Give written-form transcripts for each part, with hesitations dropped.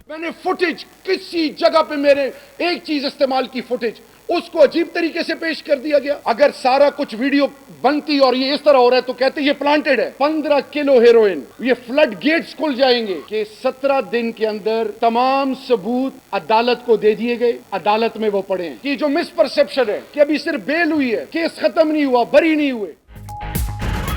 मैंने फुटेज किसी जगह पे मेरे एक चीज इस्तेमाल की फुटेज उसको अजीब तरीके से पेश कर दिया गया। अगर सारा कुछ वीडियो बनती और ये इस तरह हो रहा है तो कहते ये प्लांटेड है। 15 किलो हेरोइन, ये फ्लड गेट्स खुल जाएंगे कि 17 दिन के अंदर तमाम सबूत अदालत को दे दिए गए, अदालत में वो पड़े हैं। कि जो मिसपरसेप्शन है कि अभी सिर्फ बेल हुई है, केस खत्म नहीं हुआ, बरी नहीं हुए।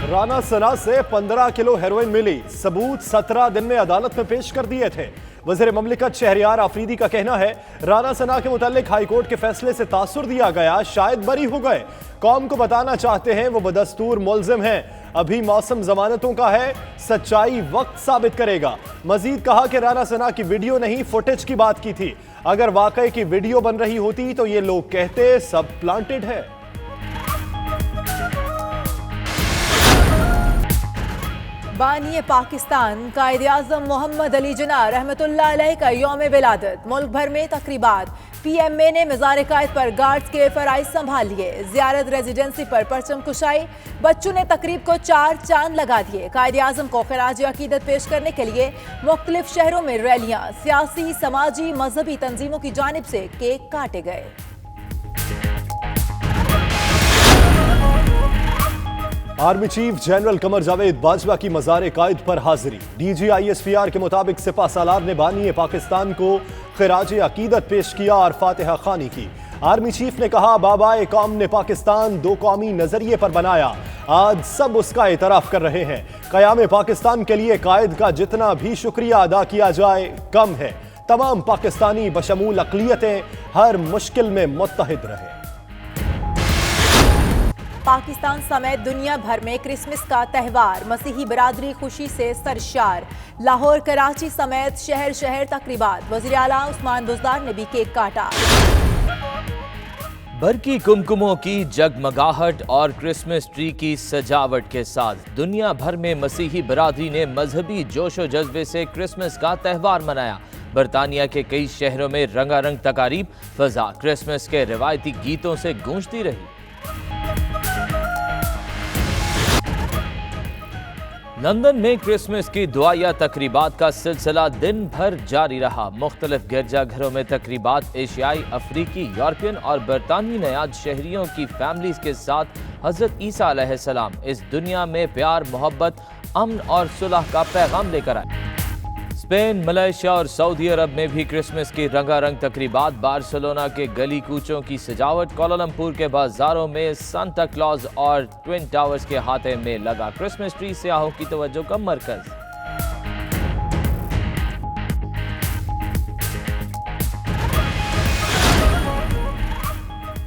राना सना से 15 किलो हेरोइन मिली, सबूत 17 दिन में अदालत में पेश कर दिए थे। वज़ीर ममलिकत शहरियार आफरीदी का कहना है राना सना के मुतालिक हाईकोर्ट के फैसले से तासुर दिया गया, शायद बरी हो गए। कौम को बताना चाहते हैं वो बदस्तूर मुल्जिम हैं। अभी मौसम जमानतों का है, सच्चाई वक्त साबित करेगा। मजीद कहा कि राना सना की वीडियो नहीं फुटेज की बात की थी। अगर वाकई की वीडियो बन रही होती तो ये लोग कहते सब प्लांटेड है। बानी पाकिस्तान कायद-ए-आज़म मोहम्मद अली जिन्ना रहमतुल्लाह अलैह का यौम विलादत, मुल्क भर में तकरीबात। PMA ने मज़ार कायद पर गार्ड्स के फराइज संभाल लिए। ज़ियारत रेजिडेंसी पर परचम कुशाई, बच्चों ने तकरीब को 4 चांद लगा दिए। कायद-ए-आज़म को खिराज अकीदत पेश करने के लिए मुख्तलिफ शहरों में रैलियां, सियासी समाजी मजहबी तंजीमों की जानिब से केक काटे गए। Army chief general Qamar Javed Bajwa की मज़ार कायद पर हाजिरी। DG-ISPR के मुताबिक सिपा सालार ने बानी पाकिस्तान को खिराज अकीदत पेश किया और फातिहा खानी की। आर्मी चीफ ने कहा बाबाए कौम ने पाकिस्तान 2 कौमी नजरिए पर बनाया, आज सब उसका एतराफ कर रहे हैं। क़याम पाकिस्तान के लिए कायद का जितना भी शुक्रिया अदा किया जाए कम है। तमाम पाकिस्तानी बशमूल अक़लियतें हर मुश्किल में मुत्तहिद रहे। पाकिस्तान समेत दुनिया भर में क्रिसमस का त्यौहार, मसीही बरादरी खुशी से सरशार। लाहौर, कराची समेत शहर शहर तकरीबात। वज़ीर आला उस्मान बुज़दार ने भी केक काटा। बरकी कुमकुमों की जगमगाहट और क्रिसमस ट्री की सजावट के साथ दुनिया भर में मसीही बरादरी ने मजहबी जोशो जज्बे से क्रिसमस का त्यौहार मनाया। बरतानिया के कई शहरों में रंगारंग तकारीब, फजा क्रिसमस के रिवायती गीतों से गूंजती रही। लंदन में क्रिसमस की दुआया तकरीबात का सिलसिला दिन भर जारी रहा। मुख्तलिफ गिरजाघरों में तकरीबात एशियाई, अफ्रीकी, यूरोपियन और बरतानवी नयाज शहरियों की फैमिलीज के साथ हजरत ईसा अलैहिस्सलाम इस दुनिया में प्यार, मोहब्बत, अमन और सुलह का पैगाम लेकर आए। स्पेन, मलेशिया और सऊदी अरब में भी क्रिसमस की रंगारंग तकरीबात। बार्सिलोना के गली कूचों की सजावट, कोलालमपुर के बाजारों में सांता क्लॉज और ट्विन टावर्स के हाथे में लगा क्रिसमस ट्री सियाहों की तवज्जो का मरकज।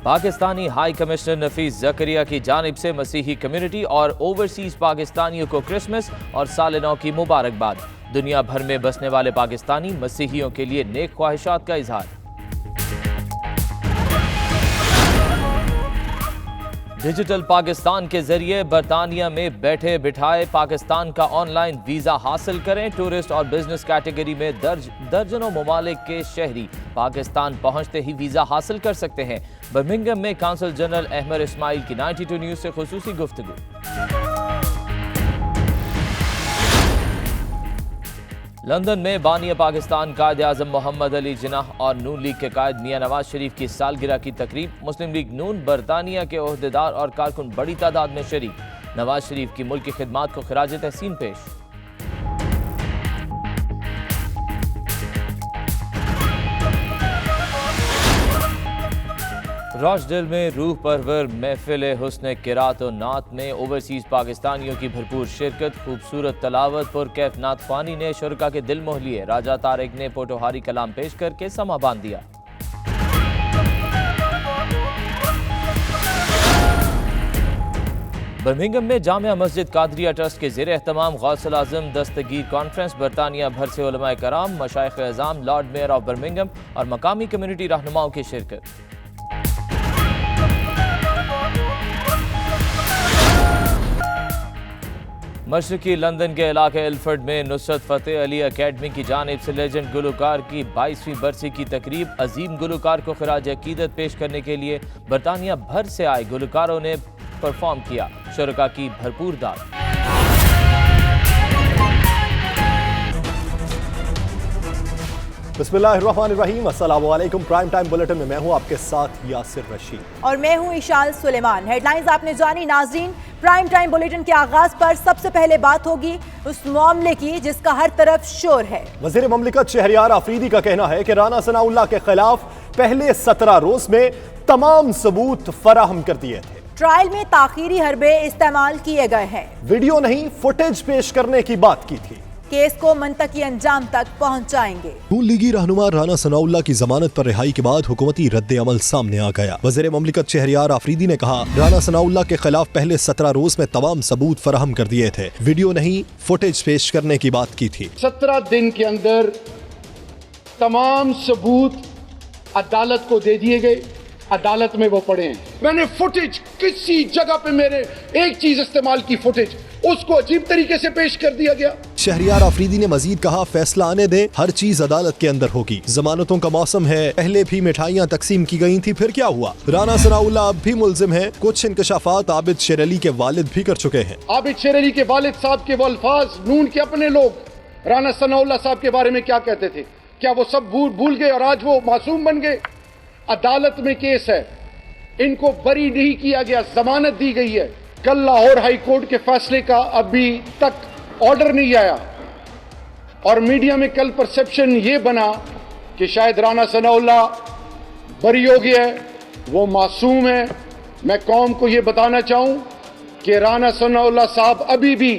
पाकिस्तानी हाई कमिश्नर नफीस जकरिया की जानिब से मसीही कम्युनिटी और ओवरसीज पाकिस्तानियों को क्रिसमस और साल नौ की मुबारकबाद। दुनिया भर में बसने वाले पाकिस्तानी मसीहियों के लिए नेक ख्वाहिशात का इजहार। डिजिटल पाकिस्तान के जरिए बरतानिया में बैठे बिठाए पाकिस्तान का ऑनलाइन वीजा हासिल करें। टूरिस्ट और बिजनेस कैटेगरी में दर्जनों ममालिक के शहरी पाकिस्तान पहुंचते ही वीजा हासिल कर सकते हैं। बर्मिंघम में काउंसल जनरल अहमद इस्माइल की 92 न्यूज से खुसूसी गुफ्तगू। लंदन में बानी पाकिस्तान कायद-ए-आज़म मोहम्मद अली जिन्ना और नून लीग के कायद मियां नवाज शरीफ की सालगिरह की तकरीब। मुस्लिम लीग नून बरतानिया के ओहदेदार और कारकुन बड़ी तादाद में शरीक। नवाज शरीफ की मुल्क की खिदमात को खिराज तहसीन पेश। रॉचडेल में रूह परवर महफिल हुस्न किरात और नात में ओवरसीज पाकिस्तानियों की भरपूर शिरकत। खूबसूरत तलावत पर कैफ नात ख्वानी ने शुरका के दिल मोह लिए। राजा तारिक ने पोटोहारी कलाम पेश करके समा बांध दिया। बर्मिंघम में जामिया मस्जिद कादरिया ट्रस्ट के ज़ेर एहतमाम गौसल आज़म दस्तगीर कॉन्फ्रेंस। बरतानिया भर से उलमाए कराम, मशाइख एज़ाम, लॉर्ड मेयर ऑफ बर्मिंघम और मकामी कम्युनिटी रहनुमाओं की शिरकत। मशरकी लंदन के इलाके इल्फर्ड में नुसरत फ़तेह अली अकेडमी की जानिब से लेजेंड गुलकार की 22वीं बरसी की तकरीब। अजीम गुलकार को खिराज अकीदत पेश करने के लिए बरतानिया भर से आए गुलकारों ने परफॉर्म किया। शुरका की भरपूर दाद। बिस्मिल्लाहिर्रहमानिर्रहीम, अस्सलाम वालेकुम। प्राइम टाइम बुलेटिन में मैं हूं आपके साथ यासिर रशीद और मैं हूं इशाल सुलेमान। हेडलाइंस आपने जानी। नाजरीन, प्राइम टाइम बुलेटिन के आगाज पर सबसे पहले बात होगी उस मामले की जिसका हर तरफ शोर है। वज़ीर ममलिकत शहरयार आफरीदी का कहना है कि राना सनाउल्लाह के खिलाफ पहले 17 रोज में तमाम सबूत फराहम कर दिए थे। ट्रायल में ताखीरी हरबे इस्तेमाल किए गए हैं। वीडियो नहीं, फुटेज पेश करने की बात की थी। केस को मंतकी अंजाम तक पहुंचाएंगे। नून लीगी रहनुमा राना सनाउल्लाह की जमानत पर रिहाई के बाद हुकूमती रद्द अमल सामने आ गया। वज़ीर ममलिकत शहरयार आफरीदी ने कहा, राना सनाउल्लाह के खिलाफ पहले 17 रोज में तमाम सबूत फराहम कर दिए थे। वीडियो नहीं, फुटेज पेश करने की बात की थी। 17 दिन के अंदर तमाम सबूत अदालत को दे दिए गए। अदालत में वो पड़े हैं। मैंने फुटेज किसी जगह पे मेरे एक चीज इस्तेमाल की, फुटेज उसको अजीब तरीके से पेश कर दिया गया। शहरयार आफरीदी ने मजीद कहा, फैसला आने दे, हर चीज अदालत के अंदर होगी। जमानतों का मौसम है, पहले भी मिठाइयाँ तकसीम की गई थी, फिर क्या हुआ? राना सनाउल्लाह अब भी मुल्जिम है। कुछ इंकशाफात आबिद शेर अली के वालिद भी कर चुके हैं। आबिद शेर अली के वालिद साहब के वो अल्फाज नून के अपने लोग राना सनाउल्लाह साहब के बारे में क्या कहते थे, क्या वो सब भूल गए और आज वो मासूम बन गए? अदालत में केस है, इनको बरी नहीं किया गया, जमानत दी गई है। कल लाहौर हाई कोर्ट के फैसले का अभी तक ऑर्डर नहीं आया और मीडिया में कल परसेप्शन ये बना कि शायद राना सनाउल्लाह बरी हो गया है, वो मासूम है। मैं कौम को ये बताना चाहूं कि राना सनाउल्लाह साहब अभी भी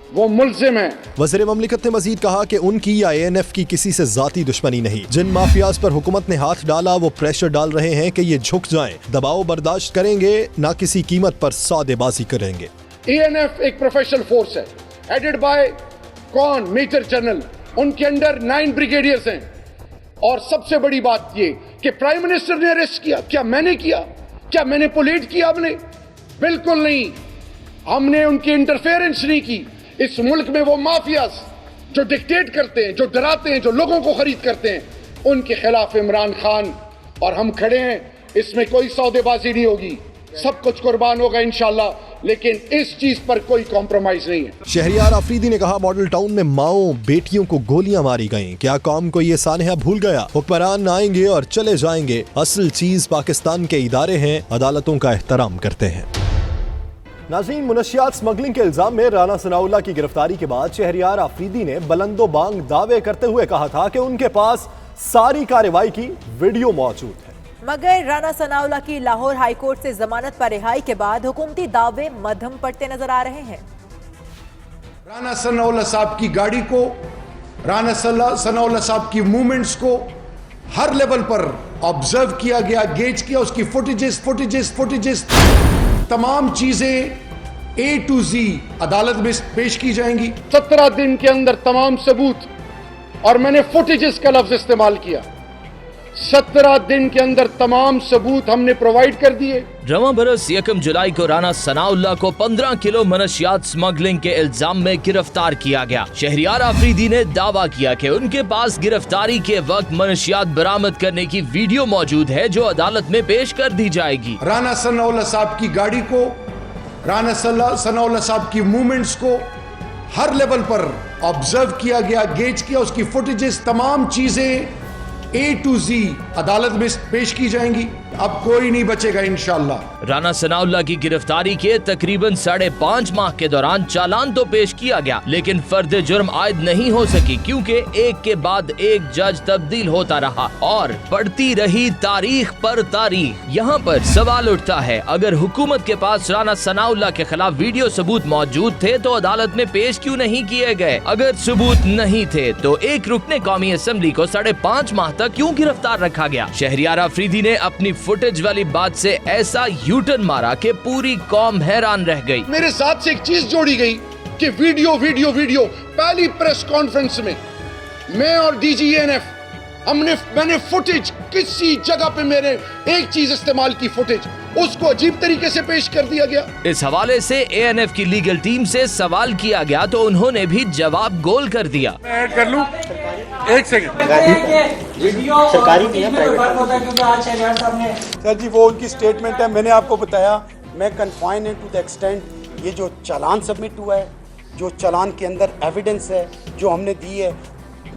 वो मुल्जिम है। वज़ीर ममलिकत ने मजीद कहा कि उनकी या ANF की किसी से जाती दुश्मनी नहीं। जिन माफियाज पर हुकूमत ने हाथ डाला वो प्रेशर डाल रहे हैं कि ये झुक जाएं, दबाव बर्दाश्त करेंगे, ना किसी कीमत पर सौदेबाजी करेंगे। ANF एक प्रोफेशनल फोर्स है, हेडेड बाय कौन? Major general. उनके अंडर 9 ब्रिगेडियर्स हैं। और सबसे बड़ी बात ये कि प्राइम मिनिस्टर ने अरेस्ट किया। क्या मैंने किया? क्या मैनिपुलेट किया हमने? बिल्कुल नहीं। हमने उनकी इंटरफेरेंस नहीं की। इस मुल्क में वो माफियाज जो डिक्टेट करते हैं, जो डराते हैं, जो लोगों को खरीद करते हैं, उनके खिलाफ इमरान खान और हम खड़े हैं। इसमें कोई सौदेबाजी नहीं होगी, सब कुछ कुर्बान होगा इंशाल्लाह, लेकिन इस चीज पर कोई कॉम्प्रोमाइज नहीं है। शहरयार आफरीदी ने कहा, मॉडल टाउन में माओ बेटियों को गोलियां मारी गईं। क्या कौम को ये सानहा भूल गया? हुक्मरान आएंगे और चले जाएंगे, असल चीज पाकिस्तान के इदारे हैं, अदालतों का एहतराम करते हैं। नाज़रीन, मुनशियात स्मगलिंग के इल्जाम में राना सनाउल्लाह की गिरफ्तारी के बाद शहरयार आफरीदी ने बुलंदो बांग दावे करते हुए कहा था कि उनके पास सारी कार्रवाई की वीडियो मौजूद है। मगर राना सनाउल्लाह की लाहौर हाई कोर्ट से जमानत पर रिहाई के बाद हुकूमती दावे मध्यम पड़ते नजर आ रहे हैं। राना सनाउल्लाह साहब की गाड़ी को, राना सनाउल्लाह साहब की मूवमेंट्स को हर लेवल पर ऑब्जर्व किया गया, गेज किया, उसकी फुटेजेस तमाम चीजें A to Z अदालत में पेश की जाएंगी। 17 दिन के अंदर तमाम सबूत, और मैंने फुटेजेस का लफ्ज इस्तेमाल किया। 17 दिन के अंदर तमाम सबूत हमने प्रोवाइड कर दिए। रवां बरस 1 जुलाई को राना सनाउल्लाह को 15 किलो मनशियात स्मगलिंग के इल्जाम में गिरफ्तार किया गया। शहरयार आफरीदी ने दावा किया कि उनके पास गिरफ्तारी के वक्त मनशियात बरामद करने की वीडियो मौजूद है जो अदालत में पेश कर दी जाएगी। राना सनाउल्लाह साहब की गाड़ी को, राना सनाउल्लाह साहब की मूवमेंट्स को हर लेवल पर ऑब्जर्व किया गया, गेज किया, उसकी फुटेजेस तमाम चीजें A to Z अदालत में पेश की जाएंगी। अब कोई नहीं बचेगा इंशाअल्लाह। राना सनाउल्लाह की गिरफ्तारी के तकरीबन 5.5 माह के दौरान चालान तो पेश किया गया, लेकिन फर्द जुर्म आयद नहीं हो सकी क्योंकि एक के बाद एक जज तब्दील होता रहा और बढ़ती रही तारीख पर तारीख। यहाँ पर सवाल उठता है, अगर हुकूमत के पास राना सनाउल्लाह के खिलाफ वीडियो सबूत मौजूद थे तो अदालत में पेश क्यों नहीं किए गए? अगर सबूत नहीं थे तो एक रुकने कौमी असम्बली को 5.5 माह तक क्यों गिरफ्तार रखा गया? शहरयार आफरीदी ने अपनी फुटेज वाली बात से ऐसा यूटर्न मारा कि पूरी कौम हैरान रह गई। मेरे साथ से एक चीज जोड़ी गई कि वीडियो पहली प्रेस कॉन्फ्रेंस में मैं और DG ANF मैंने फुटेज किसी जगह पे मेरे एक चीज इस्तेमाल की, फुटेज उसको अजीब तरीके से पेश कर दिया गया। इस हवाले से ANF की लीगल टीम से सवाल किया गया तो उन्होंने भी जवाब गोल कर दिया। मैं ऐड कर लूं? एक सेकंड। सरकारी नहीं है, प्राइवेट होता है क्योंकि आज शहरयार साहब ने सर जी वो उनकी स्टेटमेंट है, मैंने आपको बताया। मैं कन्फाइन है टू द एक्सटेंट ये जो चालान सबमिट हुआ है, जो चालान के अंदर एविडेंस है जो हमने दी है,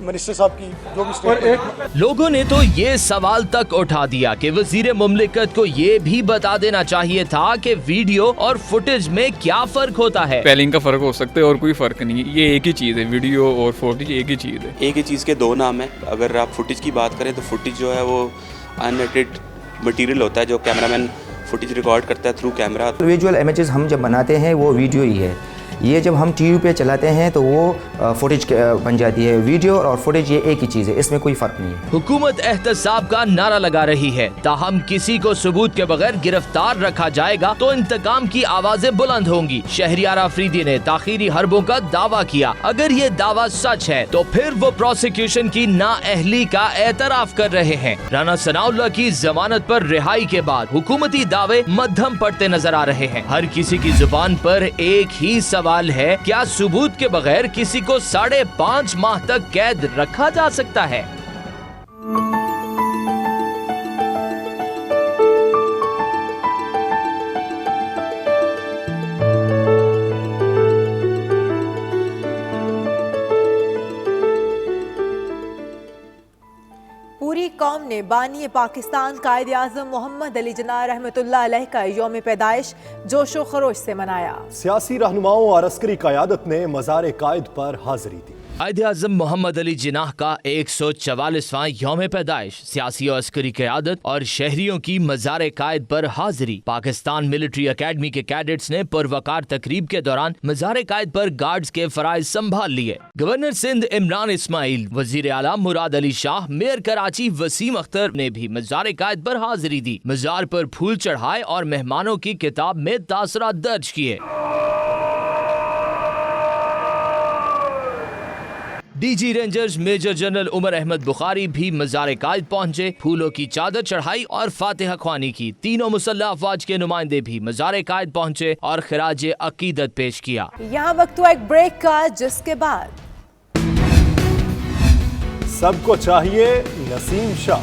मिनिस्टर साहब की जो भी स्टेटमेंट। लोगों ने तो ये सवाल तक उठा दिया कि वजीर मुमलिकत को ये भी बता देना चाहिए था कि वीडियो और फुटेज में क्या फर्क होता है। स्पेलिंग का फर्क हो सकता है और कोई फर्क नहीं है, ये एक ही चीज़ है, वीडियो और फुटेज एक ही चीज़ है। एक ही चीज़ के दो नाम है। अगर आप फुटेज की बात करें तो फुटेज जो है वो अनएडिटेड मटेरियल होता है जो कैमरामैन फुटेज रिकॉर्ड करता है थ्रू कैमरा। विजुअल इमेजेस हम जब बनाते हैं वो वीडियो ही है, ये जब हम टीवी पे चलाते हैं तो वो फुटेज बन जाती है। वीडियो और फुटेज ये एक ही चीज़ है, इसमें कोई फर्क नहीं है। हुकूमत एहतसाब का नारा लगा रही है, ताहम किसी को सबूत के बगैर गिरफ्तार रखा जाएगा तो इंतकाम की आवाजें बुलंद होंगी। शहरियार अफरीदी ने ताखीरी हरबों का दावा किया। अगर ये दावा सच है तो फिर वो प्रोसिक्यूशन की नाअहली का एतराफ कर रहे हैं। राना सनाउल्लाह की जमानत पर रिहाई के बाद हुकूमती दावे मध्यम पड़ते नजर आ रहे हैं। हर किसी की जुबान पर एक ही सवाल है, क्या सबूत के बगैर किसी को 5.5 माह तक कैद रखा जा सकता है? पूरी कौम ने बानी पाकिस्तान कायद आज़म मोहम्मद अली जिन्ना रहमतुल्लाह अलैह का यौम पैदाइश जोशो खरोश से मनाया। सियासी रहनुमाओं और अस्करी क़यादत ने मज़ार कायद पर हाजिरी दी। कायद आज़म मोहम्मद अली जिन्नाह का 144वां यौम पैदाइश, सियासी और अस्करी क़यादत और शहरियों की मज़ार कायद पर हाजिरी। पाकिस्तान मिलिट्री अकेडमी के कैडेट्स ने पुरवकार तकरीब के दौरान मज़ार कायद पर गार्ड्स के फराइज संभाल लिए। गवर्नर सिंध इमरान इस्माइल, वजीर आला मुराद अली शाह, मेयर कराची वसीम अख्तर ने भी मज़ार कायद पर हाजिरी दी। मज़ार पर फूल चढ़ाए और मेहमानों की किताब में तासरात दर्ज किए। DG rangers major general Umar Ahmad Bukhari भी मज़ार कायद पहुंचे, फूलों की चादर चढ़ाई और फातिहा ख्वानी की। तीनों मुसल्लह अफवाज के नुमाइंदे भी मज़ार कायद पहुंचे और खिराज अकीदत पेश किया। यहाँ वक्त हुआ एक ब्रेक का, जिसके बाद सबको चाहिए नसीम शाह।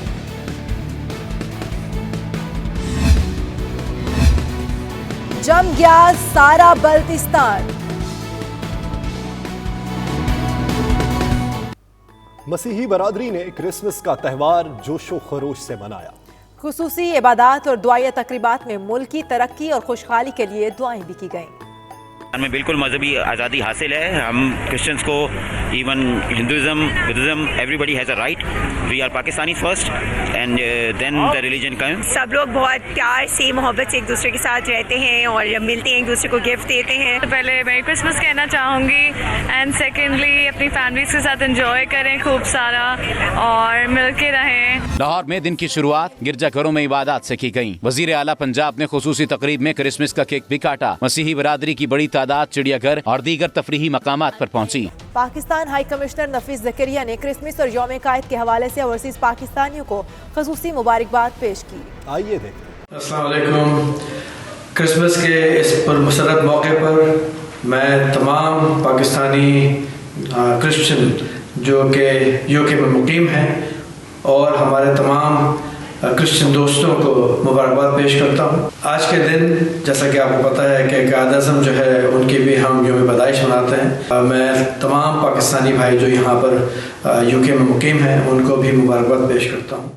जम गया सारा बल्तिस्तान। मसीही बरादरी ने क्रिसमस का त्यौहार जोशो खरोश से मनाया। खुसूसी इबादत और दुआया तकरीबात में मुल्क की तरक्की और खुशहाली के लिए दुआएं भी की गईं। हमें बिल्कुल मजहबी आज़ादी हासिल है। हम क्रिश्चियंस को, even Hinduism, Buddhism, everybody has a right. We are Pakistani first and then the religion come. सब लोग बहुत प्यार से, मोहब्बत से एक दूसरे के साथ रहते हैं और जब मिलते हैं एक दूसरे को गिफ्ट देते हैं। तो पहले मैं क्रिसमस कहना चाहूँगी एंड सेकेंडली अपनी फैमिलीज के साथ एंजॉय करें खूब सारा और मिल के रहें। लाहौर में दिन की शुरुआत गिरजाघरों में इबादत से की गई। वजीर आला पंजाब ने खुसूसी तकरीब में क्रिसमस का केक भी काटा। मसीही बरादरी की बड़ी तादाद चिड़ियाघर और दीगर तफरीही मकामात पर पहुंची। पाकिस्तान हाई कमिश्नर नफीस ज़करिया ने क्रिसमस और यौम कायद के हवाले से ओवरसीज पाकिस्तानियों को खुसूसी मुबारकबाद पेश की। आइए देखते। अस्सलाम वालेकुम। क्रिसमस के इस पुरमसरत मौके पर मैं तमाम पाकिस्तानी क्रिश्चियन जो कि यूके में मुकीम हैं और हमारे तमाम क्रिश्चियन दोस्तों को मुबारकबाद पेश करता हूँ। आज के दिन जैसा कि आपको पता है कि कायद आज़म जो है उनकी भी हम यौम पैदाइश मनाते हैं। मैं तमाम पाकिस्तानी भाई जो यहाँ पर यूके में मुकीम हैं उनको भी मुबारकबाद पेश करता हूँ।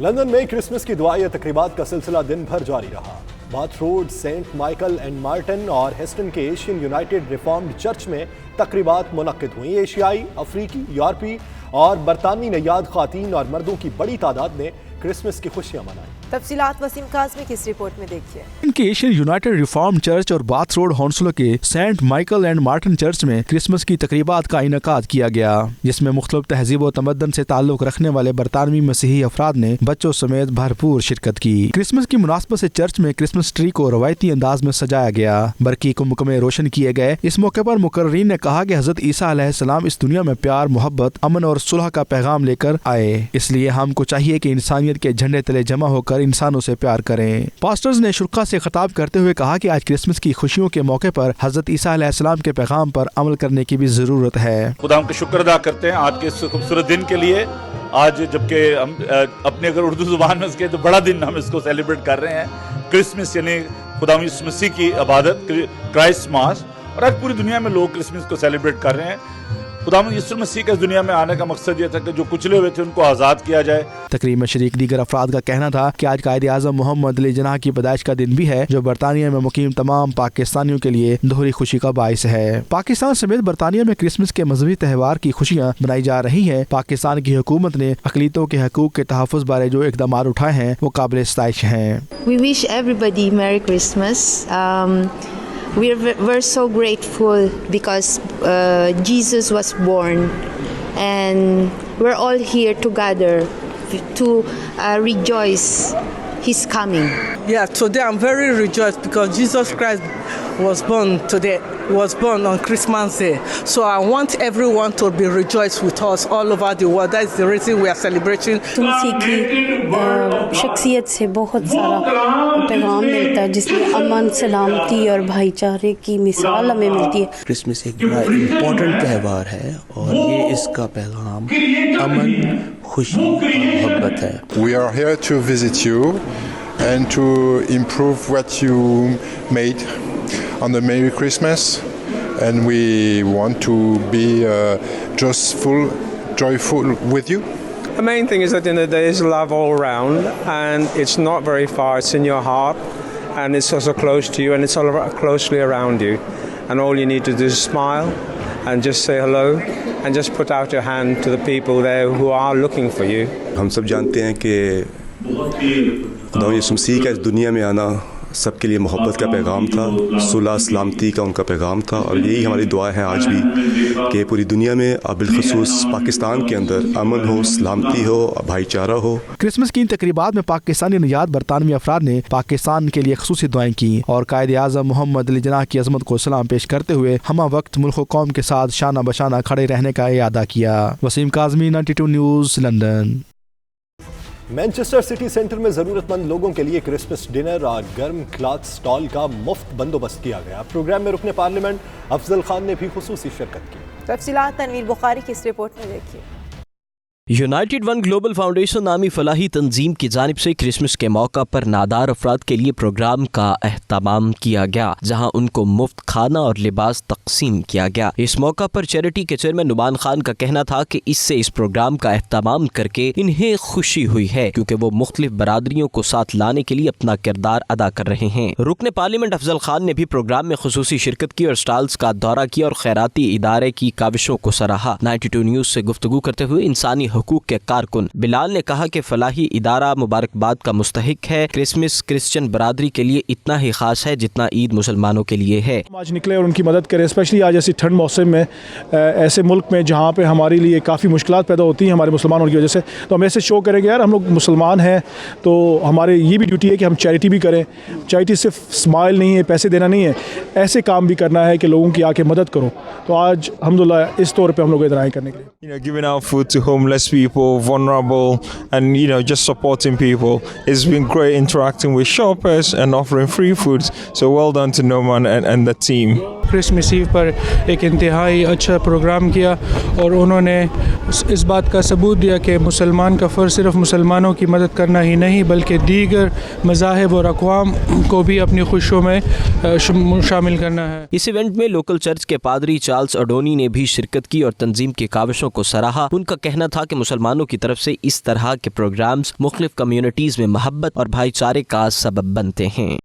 लंदन में क्रिसमस की दुआया तकरीबात का सिलसिला दिन भर जारी रहा। Bath Road, Saint Michael and Martin और हेस्टन के एशियन यूनाइटेड रिफॉर्म्ड चर्च में तकरीबात मुनक्किद हुई। एशियाई, अफ्रीकी, यूरोपी और बरतानवी नयाद ख़वातीन और मर्दों की बड़ी तादाद ने क्रिसमस की खुशियां मनाई। तफसीलात वसीम काज़मी की इस रिपोर्ट में देखिए। इनके एशियन यूनाइटेड रिफॉर्म चर्च और बाथ रोड हॉन्सलो के Saint Michael and Martin Church में क्रिसमस की तकरीबात का इनकाद किया गया, जिसमें मुख्तलिफ तहजीब व तमद्दन से ताल्लुक रखने वाले बरतानवी मसीही अफराद ने बच्चों समेत भरपूर शिरकत की। क्रिसमस की मुनासबत से चर्च में क्रिसमस ट्री को रवायती अंदाज में सजाया गया, बरकी कुमकुमे रोशन किए गए। इस मौके पर मुकर्रीन ने कहा कि हजरत ईसा अलैहिस्सलाम इस दुनिया में प्यार, मोहब्बत, अमन और सुलह का पैगाम लेकर आए, इसलिए हमको चाहिए कि इंसानियत के झंडे तले जमा होकर इंसानों से प्यार करें। पास्टर्स ने शुरा से खिताब करते हुए कहा कि आज क्रिसमस की खुशियों के मौके पर हजरत ईसा अलैहिस्सलाम के पैगाम पर अमल करने की भी जरूरत है। खुदा का शुक्र अदा करते हैं आज के इस खूबसूरत दिन के लिए। आज जबकि हम अपने अगर उर्दू जुबान में इसके तो बड़ा दिन हम इसको सेलिब्रेट कर रहे हैं, क्रिसमस यानी खुदा यीशु मसीह की इबादत, क्राइस्ट मास, और आज पूरी दुनिया में लोग क्रिसमस को सेलिब्रेट कर रहे हैं। खुदावंद यीशु मसीह के इस दुनिया में आने का मकसद ये था कि जो कुचले हुए थे उनको आज़ाद किया जाए। तकरीब में शरीक दीगर अफराद का कहना था कि आज कायद आज़म मोहम्मद अली जिन्ना की पैदाइश का दिन भी है, जो बरतानिया में मुकीम तमाम पाकिस्तानियों के लिए दोहरी खुशी का बाइस है। पाकिस्तान समेत बरतानिया में क्रिसमस के मजहबी त्यौहार की खुशियाँ मनाई जा रही हैं। पाकिस्तान की हुकूमत ने अक़लियतों के हकूक़ के तहफ़्फ़ुज़ बारे जो इक़दाम उठाए हैं वो काबिल इस्ताइश हैं। We wish everybody Merry Christmas. We're so grateful because Jesus was born, and we're all here together to rejoice His coming. Yeah, today I'm very rejoiced because Jesus Christ was born today. Was born on Christmas Day. So I want everyone to be rejoiced with us all over the world. That is the reason we are celebrating. तुलसी की शख्सियत से बहुत सारा पैगाम मिलता है, जिसमें अमन, सलामती और भाईचारे की मिसाल हमें मिलती है। क्रिसमस एक बड़ा इम्पोर्टेंट त्यौहार है और ये इसका पैगाम अमन, खुशी और मोहब्बत है। We are here to visit you and to improve what you made on the Merry Christmas, and we want to be joyful with you. The main thing is that in the day is love all around, and it's not very far, it's in your heart, and it's also close to you, and it's all closely around you, and all you need to do is smile and just say hello and just put out your hand to the people there who are looking for you. हम सब जानते हैं कि खुदा यीशु मसीह का इस दुनिया में आना सबके लिए मोहब्बत का पैगाम था, सुलह सलामती का उनका पैगाम था, और यही हमारी दुआ है आज भी कि पूरी दुनिया में और बिलखसूस पाकिस्तान के अंदर अमन हो, सलामती हो, भाईचारा हो। क्रिसमस की इन तकरीबात में पाकिस्तानी निजात बरतानवी अफराद ने पाकिस्तान के लिए ख़ुसूसी दुआएं की और कायद आज़म मोहम्मद अली जिन्ना की अज़मत को सलाम पेश करते हुए हमा वक्त मुल्क कौम के साथ शाना बशाना खड़े रहने का इरादा किया। Waseem Kazmi, 92 News, London. Manchester City Centre में ज़रूरतमंद लोगों के लिए क्रिसमस डिनर और गर्म क्लॉथ स्टॉल का मुफ्त बंदोबस्त किया गया। प्रोग्राम में रुकने पार्लियामेंट अफजल खान ने भी खुसूसी शिरकत की। तफसीलात तनवीर बुखारी की इस रिपोर्ट में देखिए। यूनाइटेड वन ग्लोबल फाउंडेशन नामी फलाही तंजीम की जानिब से क्रिसमस के मौका पर नादार अफराद के लिए प्रोग्राम का एहतमाम किया गया, जहां उनको मुफ्त खाना और लिबास तकसीम किया गया। इस मौका पर चैरिटी के चेयरमैन नुमान खान का कहना था कि इससे इस प्रोग्राम का एहतमाम करके इन्हें खुशी हुई है, क्योंकि वो मुख्तलिफ बरादरियों को साथ लाने के लिए अपना किरदार अदा कर रहे हैं। रुकने पार्लियामेंट अफजल खान ने भी प्रोग्राम में खुसूसी शिरकत की और स्टॉल्स का दौरा किया और खैराती इदारे की काविशों को सराहा। 92 न्यूज़ से गुफ्तगू करते हुए इंसानी हुकूक के कारकुन बिलाल ने कहा कि फलाही इदारा मुबारकबाद का मुस्तहिक है। क्रिसमस क्रिश्चियन बरादरी के लिए इतना ही खास है जितना ईद मुसलमानों के लिए है। आज निकले और उनकी मदद करें, स्पेशली आज ऐसी ठंड मौसम में, ऐसे मुल्क में जहाँ पे हमारे लिए काफ़ी मुश्किलात पैदा होती हैं हमारे मुसलमानों की वजह से, तो हम ऐसे शो करेंगे यार हम लोग मुसलमान हैं, तो हमारे ये भी ड्यूटी है कि हम चैरिटी भी करें। चैरिटी सिर्फ स्माइल नहीं है, पैसे देना नहीं है, ऐसे काम भी करना है कि लोगों की आके मदद करो। तो आज अल्हम्दुलिल्लाह इस तौर पे हम लोग इधर आए करने के लिए। Giving out food to homeless people, vulnerable, and just supporting people. It's been great interacting with shoppers and offering free foods. So well done to Noman and the team. Christmas Eve पर एक इंतहाई अच्छा programme किया और उन्होंने इस बात का सबूत दिया कि मुसलमान का फ़र्ज़ सिर्फ मुसलमानों की मदद करना ही नहीं बल्कि दीगर मज़ाहिब और अक़वाम को भी अपनी खुशियों में शामिल करना है। इस इवेंट में लोकल चर्च के पादरी चार्ल्स अडोनी ने भी शिरकत की और तंजीम की काविशों को सराहा। उनका कहना था कि मुसलमानों की तरफ से इस तरह के प्रोग्राम्स मुख्तलिफ कम्युनिटीज़ में मोहब्बत और भाईचारे का सबब बनते हैं।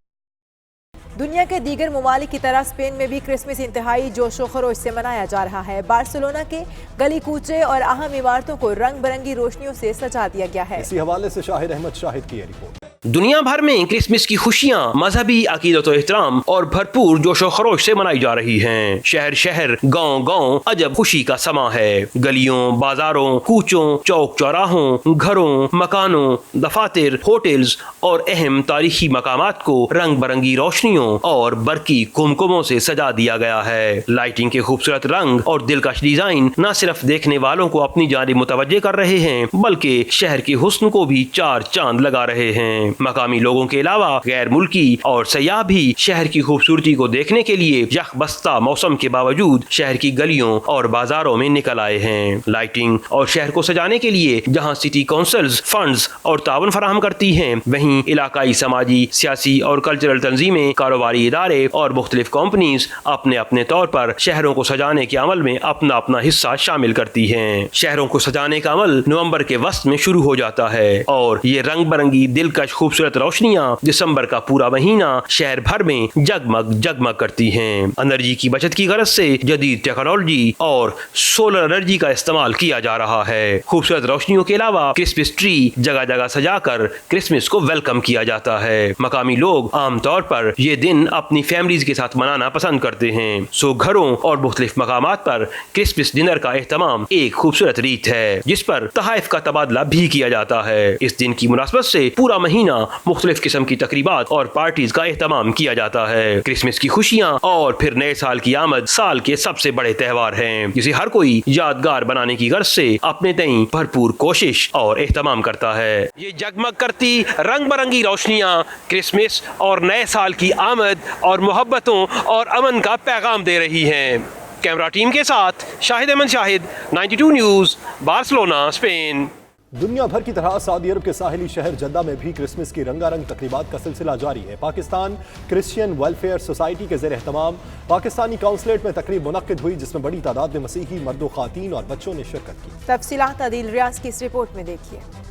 दुनिया के दीगर ममालिक की तरह स्पेन में भी क्रिसमस इंतहाई जोशो खरोश से मनाया जा रहा है। बार्सिलोना के गली कूचे और अहम इमारतों को रंग बिरंगी रोशनियों से सजा दिया गया है। इसी हवाले से शाहिद अहमद शाहिद की रिपोर्ट। दुनिया भर में क्रिसमस की खुशियाँ मजहबी अकीदत और एहतराम और भरपूर जोशो खरोश से मनाई जा रही हैं। शहर शहर गांव गांव अजब खुशी का समा है। गलियों, बाजारों, कूचों, चौक चौराहों, घरों, मकानों, दफातर, होटल्स और अहम तारीखी मकामात को रंग बिरंगी रोशनियों और बरकी कुमकुमों से सजा दिया गया है। लाइटिंग के खूबसूरत रंग और दिलकश डिजाइन न सिर्फ देखने वालों को अपनी जानिब मुतवज्जे कर रहे हैं बल्कि शहर के हुस्न को भी चार चांद लगा रहे हैं। मकामी लोगों के अलावा गैर मुल्की और सयाह भी शहर की खूबसूरती को देखने के लिए यकबस्ता मौसम के बावजूद शहर की गलियों और बाजारों में निकल आए हैं। लाइटिंग और शहर को सजाने के लिए जहां सिटी काउंसिल्स फंड्स और तावन फराहम करती हैं, वहीं इलाकाई समाजी, सियासी और कल्चरल तंजीमें, कारोबारी इदारे और मुख्तलिफ कंपनीज अपने अपने तौर पर शहरों को सजाने के अमल में अपना अपना हिस्सा शामिल करती हैं। शहरों को सजाने का अमल नवंबर के वस्त में शुरू हो जाता है और ये रंग बिरंगी दिलकश खूबसूरत रोशनियां दिसंबर का पूरा महीना शहर भर में जगमग जगमग करती हैं। एनर्जी की बचत की गरज से जदीद टेक्नोलॉजी और सोलर एनर्जी का इस्तेमाल किया जा रहा है। खूबसूरत रोशनियों के अलावा क्रिसमस ट्री जगह जगह सजाकर क्रिसमस को वेलकम किया जाता है। मकामी लोग आमतौर पर ये दिन अपनी फैमिलीज के साथ मनाना पसंद करते हैं। सो घरों और मुख्तलिफ मकामात पर क्रिसमस डिनर का एहतमाम एक खूबसूरत रीत है जिस पर तहाइफ का तबादला भी किया जाता है। इस दिन की मुनासबत से पूरा महीना मुख्तलिफ किस्म की तकरीबात और पार्टीज का एहतमाम किया जाता है। क्रिसमस की खुशियाँ और फिर नए साल की आमद साल के सबसे बड़े त्यौहार हैं जिसे हर कोई यादगार बनाने की गर्ज से अपने तई भरपूर कोशिश और एहतमाम करता है। ये जगमग करती रंग बिरंगी रोशनियाँ क्रिसमस और नए साल की आमद और मोहब्बतों और अमन का पैगाम दे रही हैं। कैमरा टीम के साथ Shahid Ahmad Shahid, 92 News, Barcelona, Spain. दुनिया भर की तरह सऊदी अरब के साहिली शहर जद्दा में भी क्रिसमस की रंगारंग तकरीबात का सिलसिला जारी है। पाकिस्तान क्रिश्चियन वेलफेयर सोसाइटी के ज़ेर एहतमाम पाकिस्तानी काउंसलेट में तकरीब मुनक्किद हुई जिसमें बड़ी तादाद में मसीही मर्दों, ख़ातीन और बच्चों ने शिरकत की। तफसीलात आदिल रियाज की इस रिपोर्ट में देखिए।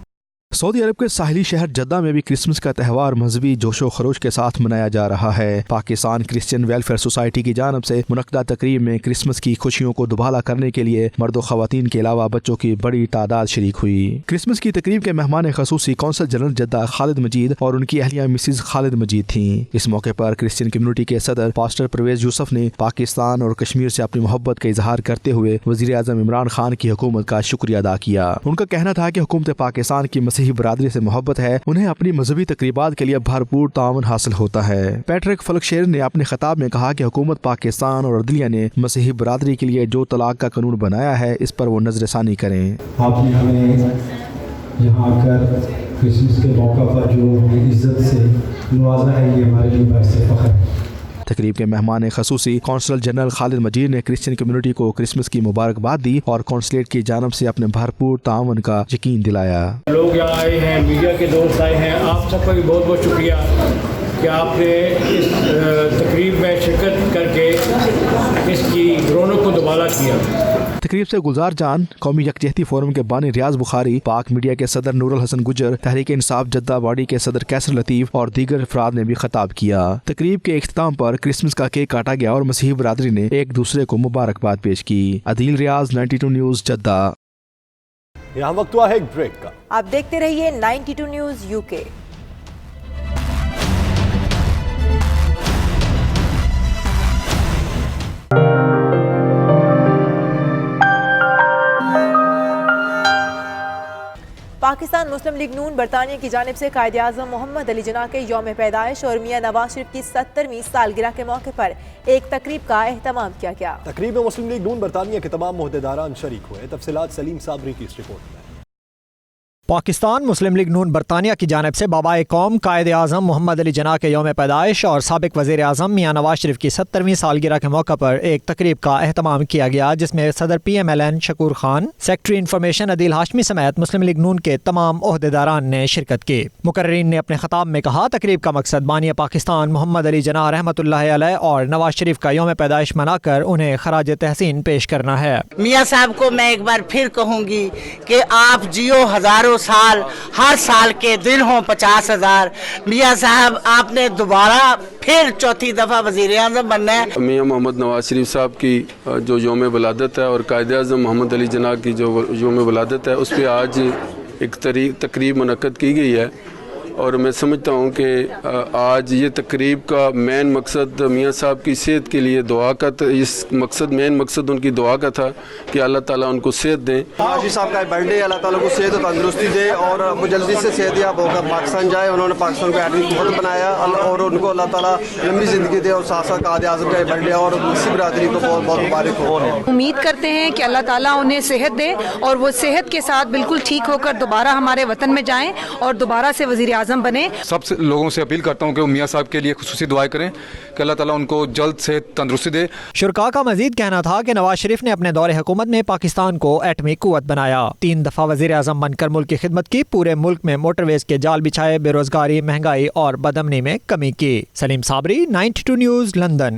सऊदी अरब के साहिली शहर जद्दा में भी क्रिसमस का त्यौहार मजहबी जोशो खरोश के साथ मनाया जा रहा है। पाकिस्तान क्रिश्चियन वेलफेयर सोसाइटी की जानब से मुनक्किदा तकरीब में क्रिसमस की खुशियों को दुबाला करने के लिए मर्दों ख़वातीन के अलावा बच्चों की बड़ी तादाद शरीक हुई। क्रिसमस की तकरीब के मेहमान खसूसी कौंसल जनरल जद्दा खालिद मजीद और उनकी अहलिया मिसिज खालिद मजीद थीं। इस मौके पर क्रिश्चियन कम्युनिटी के सदर पास्टर परवेज यूसुफ ने पाकिस्तान और कश्मीर से अपनी मोहब्बत का इजहार करते हुए वज़ीर आज़म इमरान खान की हुकूमत का शुक्रिया अदा किया। उनका कहना था कि हुकूमत पाकिस्तान की मसीही बरादरी से मोहब्बत है, उन्हें अपनी मजहबी तकरीबात के लिए भरपूर तावन हासिल होता है। पैट्रिक फलकशेर ने अपने खिताब में कहा कि हुकूमत पाकिस्तान और अदलिया ने मसीही बरादरी के लिए जो तलाक का कानून बनाया है इस पर वो नजरसानी करें। आपने हमें यहाँ आकर क्रिसमस के मौका पर जो इज्जत से नवाजा है ये हमारे लिए बाइस फख्र है। तकरीब के मेहमान खसूसी कौंसल जनरल खालिद मजीद ने क्रिश्चियन कम्युनिटी को क्रिसमस की मुबारकबाद दी और कौंसलेट की जानब से अपने भरपूर तावन का यकीन दिलाया। लोग यहाँ आए हैं, मीडिया के दोस्त आए हैं, आप सबका भी बहुत बहुत शुक्रिया कि आपने इस तकरीब में शिरकत करके इसकी रौनक को दुबाला किया। तकरीब से गुलजार जान, कौमी यकजहती फोरम के बानी रियाज बुखारी, पाक मीडिया के सदर नूरुल हसन गुजर, तहरीक इंसाफ जद्दा बॉडी के सदर कैसर लतीफ़ और दीगर अफराद ने भी खिताब किया। तकरीब के इख्तिताम पर क्रिसमस का केक काटा गया और मसीही बरादरी ने एक दूसरे को मुबारकबाद पेश की। आदिल रियाज, 92 न्यूज़, जद्दा। यहाँ वक्त हुआ है एक ब्रेक का। आप देखते रहिए 92 न्यूज़ यूके। पाकिस्तान मुस्लिम लीग नून बरतानिया की जानिब से कायदे आज़म मोहम्मद अली जिन्ना के यौम पैदाइश और मियां नवाज शरीफ की 70वीं सालगिरह के मौके पर एक तकरीब का एहतमाम किया गया। तकरीब में मुस्लिम लीग नून बरतानिया के तमाम मोहदेदारान शरीक हुए। तफसीलात सलीम साबरी की इस रिपोर्ट में। पाकिस्तान मुस्लिम लीग नून बरतानिया की जानिब से बाबाए कौम कायदे आज़म मोहम्मद अली जिन्ना के यौम पैदाइश और साबिक वज़ीर आज़म मियां नवाज शरीफ की 70वीं सालगिरह के मौके पर एक तकरीब का एहतमाम किया गया जिसमें सदर PMLN Shakoor Khan, secretary information Adeel Hashmi समेत मुस्लिम लीग नून के तमाम ओहदेदारान ने शिरकत की। मुकर्रीन ने अपने खिताब में कहा, तकरीब का मकसद बानी पाकिस्तान मोहम्मद अली जिन्ना रहमतुल्लाह अलैह और नवाज शरीफ का यौम पैदाइश मनाकर उन्हें खराज तहसीन पेश करना है। मियाँ साहब को मैं एक बार फिर कहूँगी कि आप जियो हजारों साल, हर साल के दिन हो 50,000। मियाँ साहब आपने दोबारा फिर चौथी दफा वजीर आज़म बनना है। मियाँ मोहम्मद नवाज शरीफ साहब की जो यौम वलादत है और कायदे आज़म मोहम्मद अली जिन्ना की जो यौम वलादत है उस पर आज एक तकरीब मुनक्कद की गई है और मैं समझता हूँ कि आज ये तकरीब का मेन मकसद मियाँ साहब की सेहत के लिए दुआ का, मेन मकसद उनकी दुआ का था कि अल्लाह ताला उनको सेहत दें। हाजी साहब का बर्थडे, अल्लाह ताला को सेहत और तंदुरुस्ती दे और वो जल्दी से सेहतयाब होकर पाकिस्तान जाए। उन्होंने पाकिस्तान को एटमी कुव्वत बनाया और उनको अल्लाह ताला लंबी ज़िंदगी दे और साथ साथ कायदे आज़म का बर्थडे और मुस्लिम बरादरी को बहुत बहुत मुबारक हो। उम्मीद करते हैं कि अल्लाह ताला उन्हें सेहत दे और वो सेहत के साथ बिल्कुल ठीक होकर दोबारा हमारे वतन में जाएँ और दोबारा से वज़ीर आज़म आज़म बने। सब लोगों से अपील करता हूँ कि वो मियाँ साहब के लिए खुसूसी दुआएं करें कि अल्लाह ताला उनको जल्द से तंदुरुस्ती दे। शुरका का मजीद कहना था कि नवाज शरीफ ने अपने दौरे हुकूमत में पाकिस्तान को एटमी कुव्वत बनाया, 3 दफ़ा वज़ीर आज़म बनकर मुल्क की खिदमत की, पूरे मुल्क में मोटरवेज के जाल बिछाए, बेरोजगारी, महंगाई और बदअमनी में कमी की। Saleem Sabri, 92 News, London.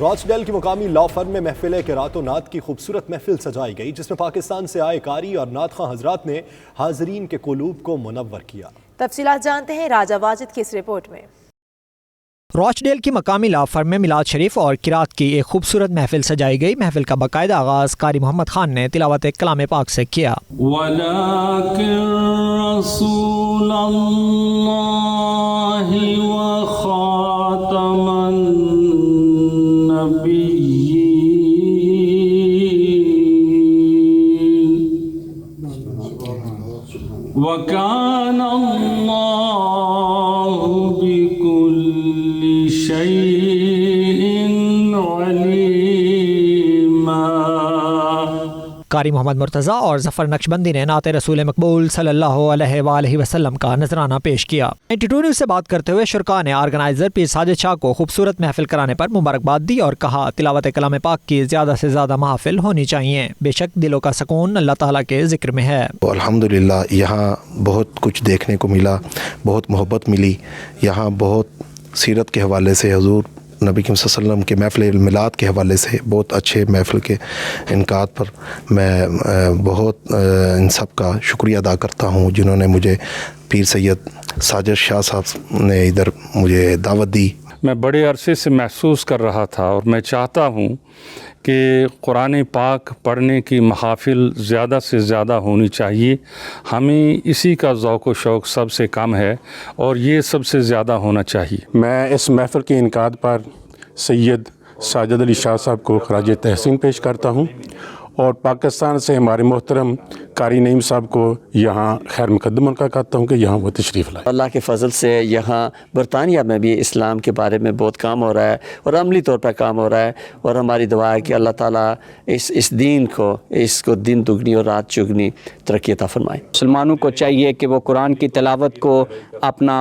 Rochdale की मुकामी लॉ फर्म में महफिल क़िराअत नात की खूबसूरत महफिल सजाई गई, जिसमें पाकिस्तान से आए कारी और नात ख़्वां हज़रात ने हाज़रीन के क़ुलूब को मुनव्वर किया। तफसीलात जानते हैं राजा वाजिद की इस रिपोर्ट में। रॉचडेल की मकामी लॉ फर्म में मिलाद शरीफ और किरात की एक खूबसूरत महफिल सजाई गई। महफिल का बाकायदा आगाज़ कारी मोहम्मद खान ने तिलावत कलाम पाक से किया। वकान अल्लाहु बिकुल्लि शैइन अलीमा। कारी मोहम्मद मुर्तज़ा और ज़फ़र नक्शबंदी ने नाते रसूल मकबूल सल्लल्लाहु अलैहि वसल्लम का नजराना पेश किया। 92 न्यूज़ से बात करते हुए शुरका ने ऑर्गेनाइजर पीर साजिद शाह को खूबसूरत महफिल कराने पर मुबारकबाद दी और कहा, तिलावत कलाम पाक की ज़्यादा से ज़्यादा महफिल होनी चाहिए। बेशक दिलों का सुकून अल्लाह ताला के ज़िक्र में है। अल्हम्दुलिल्लाह यहाँ बहुत कुछ देखने को मिला, बहुत मोहब्बत मिली। यहाँ बहुत सीरत के हवाले से, हुज़ूर नबी सल्लल्लाहु अलैहि वसल्लम के महफ़िल मिलाद के हवाले से बहुत अच्छे महफ़िल के इनकाद पर मैं बहुत इन सब का शुक्रिया अदा करता हूँ, जिन्होंने मुझे पीर सैयद साजिद शाह साहब ने इधर मुझे दावत दी। मैं बड़े अरसे से महसूस कर रहा था और मैं चाहता हूँ कि कुरान पाक पढ़ने की महफ़िल ज़्यादा से ज़्यादा होनी चाहिए। हमें इसी का ज़ौक़ व शौक़ सबसे कम है और ये सबसे ज़्यादा होना चाहिए। मैं इस महफ़िल के इनकाद पर सैयद साजिद अली शाह साहब को ख़राज तहसीन पेश करता हूँ और पाकिस्तान से हमारे मोहतरम कारी नईम साहब को यहाँ खैर मुकद्दम उनका कहता हूँ कि यहाँ वो तशरीफ़ लाए। अल्लाह के फ़ज़ल से यहाँ बरतानिया में भी इस्लाम के बारे में बहुत काम हो रहा है और अमली तौर पर काम हो रहा है और हमारी दुआ है कि अल्लाह ताला इस दीन को इसको दिन दुगनी और रात चुगनी तरक्की अता फरमाए। मुसलमानों को चाहिए कि वो कुरान की तिलावत को अपना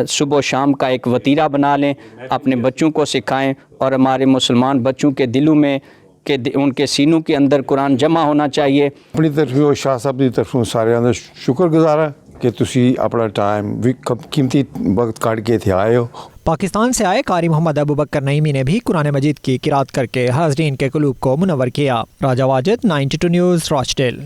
सुबह शाम का एक वतीरा बना लें, अपने बच्चों को सिखाएँ और हमारे मुसलमान बच्चों के दिलों में कि उनके सीनों के अंदर कुरान जमा होना चाहिए। अपनी तरफों शाह साहब की तरफों सारे का शुक्रगुजार है कि तुसी अपना टाइम भी कीमती वक्त काट के थे आए हो। पाकिस्तान से आए कारी मोहम्मद अबू बकर नईमी ने भी कुरान मजीद की किरात करके हाज़रीन के क़ुलूब को मुनव्वर किया। राजा Wajid, 92 news, Rochdale.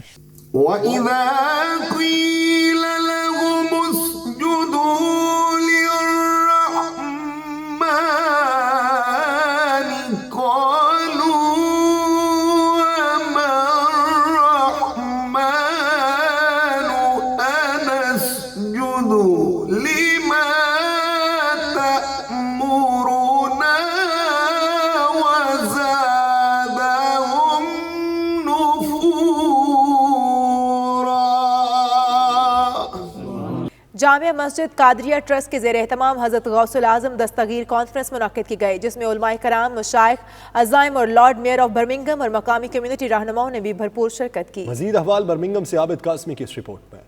Jamia Masjid Qadria trust के ज़ेर एहतमाम हज़रत गौसुल आज़म दस्तगीर कॉन्फ्रेंस मुनक़्क़िद की गई, जिसमें उलमाए कराम, मशाइख, अज़ाइम और लॉर्ड मेयर ऑफ बर्मिंघम और मकामी कम्युनिटी रहनुमाओं ने भी भरपूर शिरकत की। मज़ीद अहवाल बर्मिंघम से आबिद कासमी की इस रिपोर्ट में।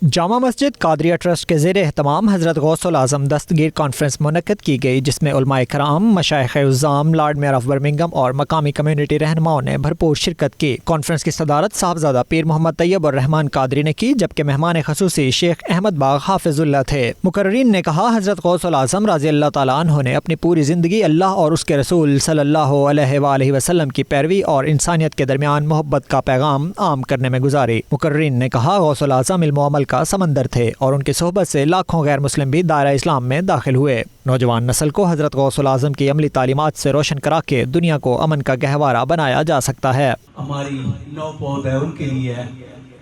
जामा मस्जिद कादरिया ट्रस्ट के ज़ेर एहतमाम हज़रत गौसुल आज़म दस्तगीर कॉन्फ्रेंस मुनक़्क़िद की गई, जिसमें उलमाए कराम, मशाइख़ उज़्ज़ाम, लॉर्ड मेयर ऑफ बर्मिंघम और मकामी कम्युनिटी रहनुमाओं ने भरपूर शिरकत की। कॉन्फ्रेंस की सदारत साहबजादा पीर मोहम्मद तैयब और रहमान कादरी ने की, जबकि मेहमान खसूसी शेख अहमद बाग हाफिज़ुल्लाह थे। मुकर्रिरीन ने कहा, हज़रत गौसुल आज़म रज़ी अल्लाह तआला अन्हु ने अपनी पूरी ज़िंदगी अल्लाह और उसके रसूल सल्लल्लाहु अलैहि वसल्लम की पैरवी और इंसानियत के दरमियान मोहब्बत का पैगाम आम करने में गुजारी। मुकर्रिरीन ने कहा, गौसुल आज़म इल्म व अमल का समंदर थे और उनकी सोहबत से लाखों गैर मुस्लिम भी दायरा इस्लाम में दाखिल हुए। नौजवान नस्ल को हज़रत गौसुल आज़म की अमली तालीमात से रोशन करा के दुनिया को अमन का गहवारा बनाया जा सकता है। हमारी नौ पौध है उनके लिए है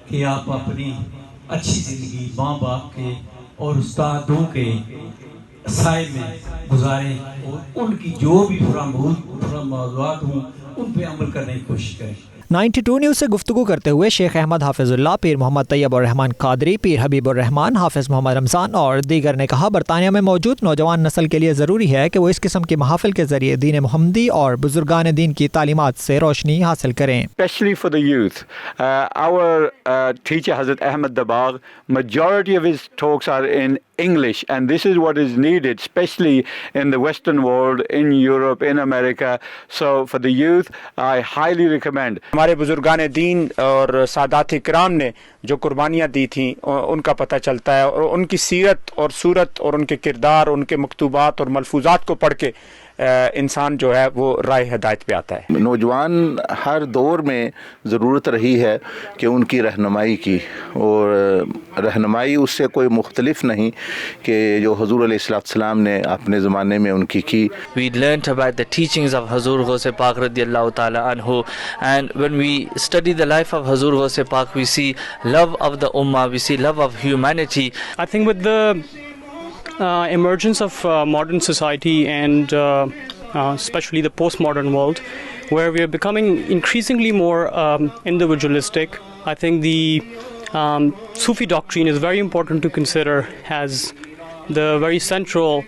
कि आप अपनी अच्छी ज़िंदगी माँ बाप के और उस्तादों के साए में गुजारें और उनकी जो भी मौज़ूआत हों उन पे अमल करने की कोशिश करें। 92 न्यूज़ से गुफ्तगू करते हुए शेख अहमद हाफिजुल्लाह, पीर मोहम्मद तैयब और रहमान कादरी, पीर हबीबुर रहमान, हाफिज मोहम्मद रमज़ान और दीगर ने कहा, बरतानिया में मौजूद नौजवान नस्ल के लिए ज़रूरी है कि वो इस किस्म की महफिल के ज़रिए दीन मुहम्मदी और बुजुर्गान दीन की तालीमात से रोशनी हासिल करें। Especially for the youth, our teacher Hazrat Ahmad Dabagh, majority of his talks are in English, and this is what is needed, especially in the Western world, in Europe, in America. So for the youth, I highly recommend. हमारे बुजुर्गान दीन और सादात इकराम ने जो कुर्बानियाँ दी थी उनका पता चलता है, और उनकी सीरत और सूरत और उनके किरदार, उनके मकतूबात और मलफूजात को पढ़ के इंसान जो है वो राह हिदायत पे आता है। नौजवान हर दौर में ज़रूरत रही है कि उनकी रहनुमाई की, और रहनुमाई उससे कोई मुख्तलिफ नहीं कि जो हुज़ूर अलैहिस्सलाम ने अपने ज़माने में उनकी की। We learnt about the teachings of Hazur Ghaus Pak radiyallahu ta'ala anhu, and when we study the life of Hazur Ghaus Pak, we see love of the ummah, we see love of humanity. I think with the emergence of modern society and especially the postmodern world, where we are becoming increasingly more individualistic, I think the Sufi doctrine is very important to consider as the very central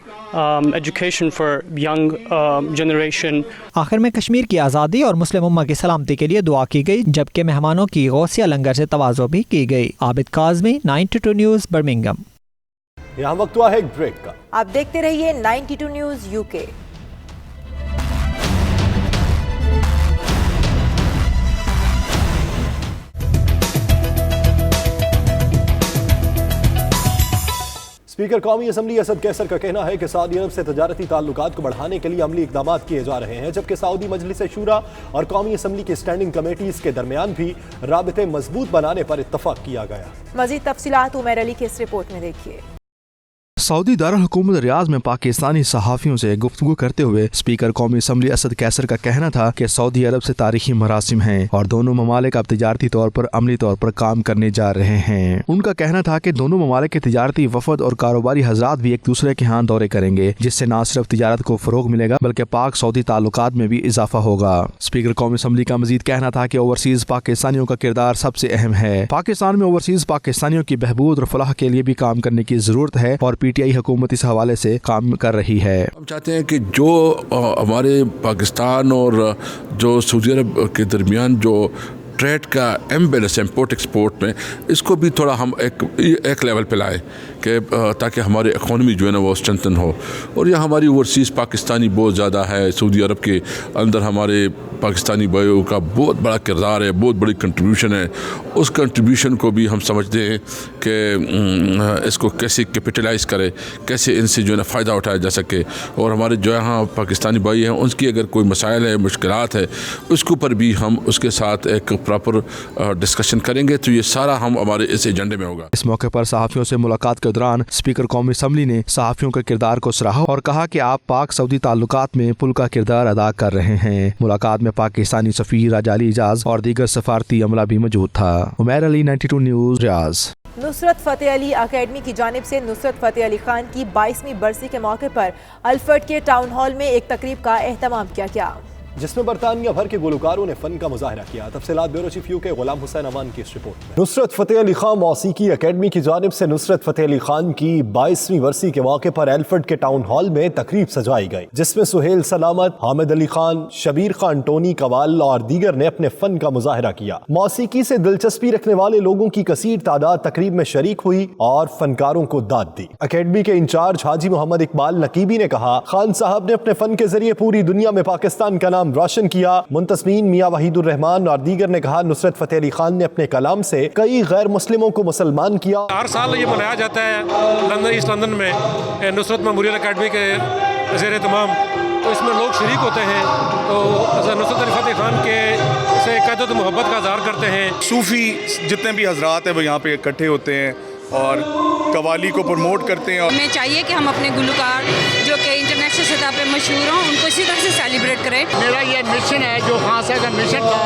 education for young generation. आखिर में कश्मीर की आज़ादी और मुस्लिम उम्मा की सलामती के लिए दुआ की गई, जबकि मेहमानों की गौसिया लंगर से तवाज़ो भी की गई। Abid Kazmi, 92 news, Birmingham. यहाँ वक्त हुआ है एक ब्रेक का। आप देखते रहिए 92 न्यूज़ यूके। स्पीकर कौमी असम्बली असद कैसर का कहना है कि सऊदी अरब से तजारती ताल्लुकात को बढ़ाने के लिए अमली इक़दाम किए जा रहे हैं, जबकि सऊदी मजलिस शूरा और कौमी असम्बली की स्टैंडिंग कमेटीज के दरमियान भी राबते मजबूत बनाने पर इत्तफाक किया गया। मजीद तफसीलात उमर अली की इस रिपोर्ट में देखिए। सऊदी दारुल हुकूमत रियाद में पाकिस्तानी सहाफ़ियों से गुफ्तगू करते हुए स्पीकर कौमी असम्बली असद कैसर का कहना था कि सऊदी अरब से तारीखी मरासिम हैं और दोनों ममालिक अब तिजारती तौर पर अमली तौर पर काम करने जा रहे हैं। उनका कहना था कि दोनों ममालिक के तिजारती वफद और कारोबारी हजरात भी एक दूसरे के यहाँ दौरे करेंगे, जिससे न सिर्फ तिजारत को फ़रोग मिलेगा बल्कि पाक सऊदी ताल्लुकात में भी इजाफा होगा। स्पीकर कौमी असम्बली का मजीद कहना था कि ओवरसीज़ पाकिस्तानियों का किरदार सबसे अहम है। पाकिस्तान में ओवरसीज़ पाकिस्तानियों की बहबूद और फलाह के लिए भी काम करने की ज़रूरत है और PTI हुकूमत इस हवाले से काम कर रही है। हम चाहते हैं कि जो हमारे पाकिस्तान और जो सऊदी अरब के दरमियान जो ट्रेड का इम्बैलेंस इम्पोर्ट एक्सपोर्ट में, इसको भी थोड़ा हम एक लेवल पे लाए कि ताकि हमारी इकॉनमी जो है ना वो स्ट्रेंथन हो। और यहाँ हमारी ओवरसीज़ पाकिस्तानी बहुत ज़्यादा है। सऊदी अरब के अंदर हमारे पाकिस्तानी भाइयों का बहुत बड़ा किरदार है, बहुत बड़ी कंट्रीब्यूशन है। उस कंट्रीब्यूशन को भी हम समझते हैं कि इसको कैसे कैपिटलाइज़ करे, कैसे इनसे जो है ना फ़ायदा उठाया जा सके। और हमारे जो यहाँ पाकिस्तानी भाई हैं उनकी अगर कोई मसाइल है, मुश्किलात है, उसके ऊपर भी हम उसके साथ एक प्रॉपर डिस्कशन करेंगे। तो ये सारा हम हमारे इस एजेंडे में होगा। इस मौके पर सहाफ़ियों से मुलाकात के दौरान स्पीकर कौमी असम्बली ने सहाफ़ियों के किरदार को सराहा और कहा कि आप पाक सऊदी ताल्लुकात में पुल का किरदार अदा कर रहे हैं। मुलाकात में पाकिस्तानी सफ़ीर राजाली इजाज़ और दीगर सफारती अमला भी मौजूद था। उमर अली, 92 न्यूज़, रियाज़। नुसरत फ़तेह अली अकेडमी की जानिब से नुसरत फ़तेह अली खान की 22वीं बरसी के मौके पर अल्फर्ड के टाउन हॉल में एक तकरीब का एहतमाम किया गया, जिसमें बरतानिया भर के गुलकारों ने फन का मुजाहरा किया। तफसीलात bureau chief UK Ghulam Hussain अमान की इस रिपोर्ट। नुसरत फ़तेह अली खान मौसीकी अकेडमी की जानिब से नुसरत फ़तेह अली खान की 22वीं बरसी के मौके पर एल्फर्ड के टाउन हॉल में तकरीब सजाई गई, जिसमें सुहेल सलामत, हामिद अली खान, शबीर खान टोनी कवाल और दीगर ने अपने फन का मुजाहरा किया। मौसीकी से दिलचस्पी रखने वाले लोगों की कसीर तादाद तकरीब में शरीक हुई और फनकारों को दाद दी। अकेडमी के इंचार्ज हाजी मोहम्मद इकबाल नकीबी ने कहा, खान साहब ने अपने फन के जरिए पूरी दुनिया में पाकिस्तान का नाम रोशन किया। मुंतज़मीन मियां वहीदुर रहमान और दीगर ने कहा, नुसरत फ़तेह अली खान ने अपने कलाम से कई गैर मुस्लिमों को मुसलमान किया। हर साल ये मनाया जाता है लंदन, ईस्ट लंदन में नुसरत मेमोरियल अकेडमी के ज़ेर तमाम, तो इसमें लोग शरीक होते हैं। तो नुसरत अली फ़तेह खान के से क़दर मोहब्बत का इज़हार करते हैं। सूफ़ी जितने भी हजरात हैं वो यहाँ पे इकट्ठे होते हैं और कवाली को प्रमोट करते हैं। और हमें चाहिए कि हम अपने गुलकार जो कि इंटरनेशनल सतह पे मशहूर हों उनको इसी तरह से सेलिब्रेट करें। मेरा ये मिशन है जो खान साहब का मिशन था,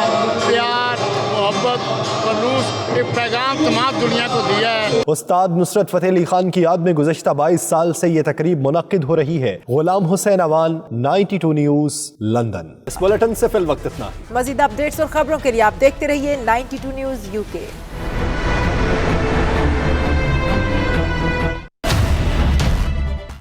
प्यार, मोहब्बत और खलूस एक पैगाम तमाम दुनिया को दिया है। उस्ताद नुसरत फ़तेह अली खान की याद में गुज़श्ता 22 साल से ये तकरीब मुनक्किद हो रही है। Ghulam Hussain Awan, 92 News, London. इस बुलेटिन से फिल वक्त इतना। मज़ीद अपडेट्स और खबरों के लिए आप देखते रहिए 92 न्यूज़ UK।